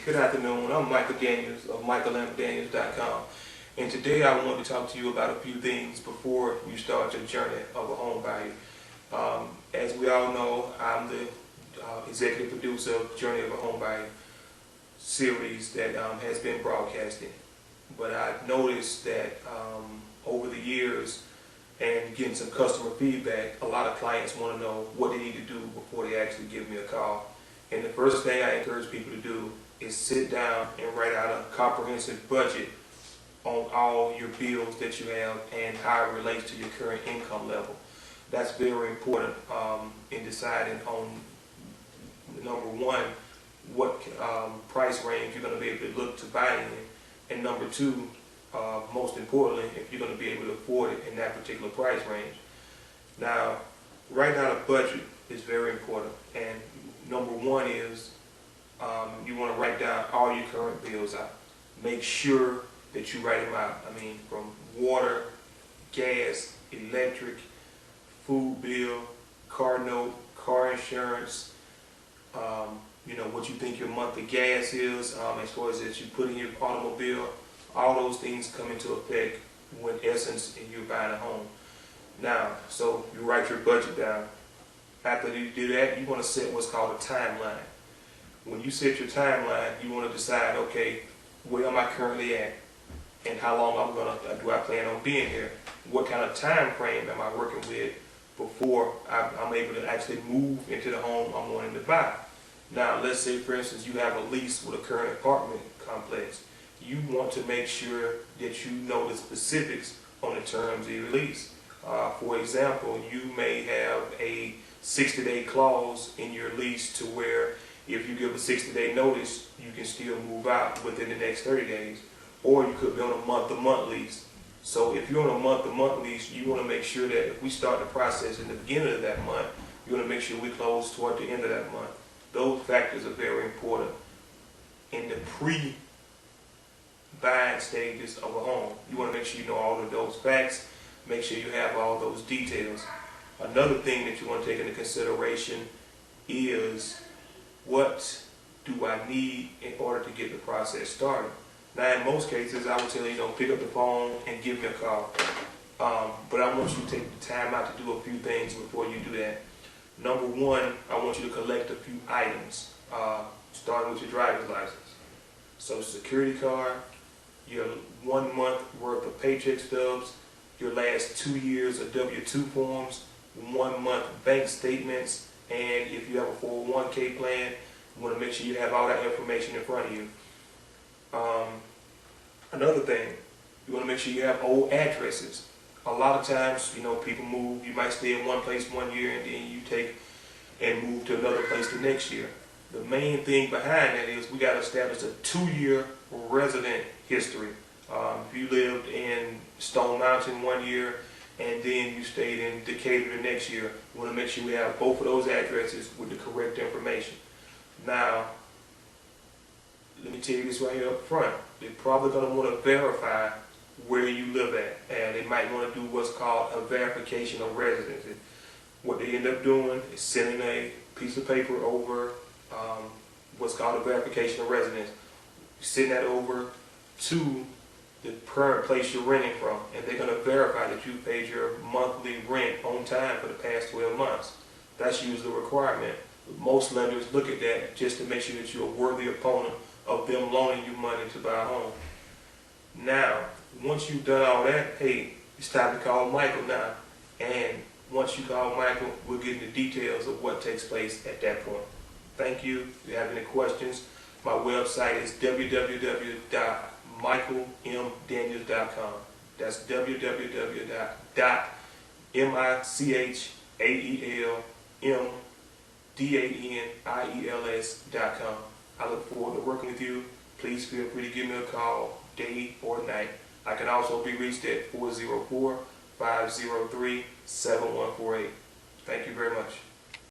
good afternoon. I'm Michael Daniels of MichaelMDaniels.com, and today I want to talk to you about a few things before you start your journey of a home buyer. As we all know, I'm the executive producer of Journey of a Home Buyer series that has been broadcasted. But I've noticed that over the years and getting some customer feedback, a lot of clients want to know what they need to do before they actually give me a call. And the first thing I encourage people to do is sit down and write out a comprehensive budget on all your bills that you have and how it relates to your current income level. That's very important in deciding on, number one, what price range you're going to be able to look to buy in, and number two, most importantly, if you're going to be able to afford it in that particular price range. Now, writing out a budget is very important, and number one is you want to write down all your current bills out. Make sure that you write them out. I mean, from water, gas, electric, food bill, car note, car insurance, what you think your monthly gas is, as far as that you put in your automobile. All those things come into effect when, in essence, you're buying a home. Now, so you write your budget down. After you do that, you want to set what's called a timeline. When you set your timeline, you want to decide, okay, where am I currently at, and how long do I plan on being here? What kind of time frame am I working with before I'm able to actually move into the home I'm wanting to buy? Now, let's say, for instance, you have a lease with a current apartment complex. You want to make sure that you know the specifics on the terms of your lease. For example, you may have a 60-day clause in your lease to where if you give a 60-day notice, you can still move out within the next 30 days. Or you could be on a month-to-month lease. So if you're on a month-to-month lease, you want to make sure that if we start the process in the beginning of that month, you want to make sure we close toward the end of that month. Those factors are very important in the pre-buying stages of a home. You want to make sure you know all of those facts, make sure you have all those details. Another thing that you want to take into consideration is, what do I need in order to get the process started? Now, in most cases, I would tell you, pick up the phone and give me a call. But I want you to take the time out to do a few things before you do that. Number one, I want you to collect a few items, starting with your driver's license. Social security card, your 1 month worth of paycheck stubs, your last 2 years of W-2 forms, 1 month bank statements, and if you have a 401k plan, you want to make sure you have all that information in front of you. Another thing, you want to make sure you have old addresses. A lot of times, people move. You might stay in one place 1 year and then you take and move to another place the next year. The main thing behind that is we got to establish a 2-year resident history. If you lived in Stone Mountain 1 year and then you stayed in Decatur the next year, we want to make sure we have both of those addresses with the correct information. Now, let me tell you this right here up front. They're probably going to want to verify where you live at, and they might want to do what's called a verification of residency. What they end up doing is sending a piece of paper over what's called a verification of residence. You send that over to the current place you're renting from, and they're going to verify that you paid your monthly rent on time for the past 12 months. That's usually a requirement. Most lenders look at that just to make sure that you're a worthy opponent of them loaning you money to buy a home. Now, once you've done all that, hey, it's time to call Michael now. And once you call Michael, we'll get into details of what takes place at that point. Thank you. If you have any questions, my website is www.michaelmdaniels.com. That's www.michaelmdaniels.com. I look forward to working with you. Please feel free to give me a call, day or night. I can also be reached at 404-503-7148. Thank you very much.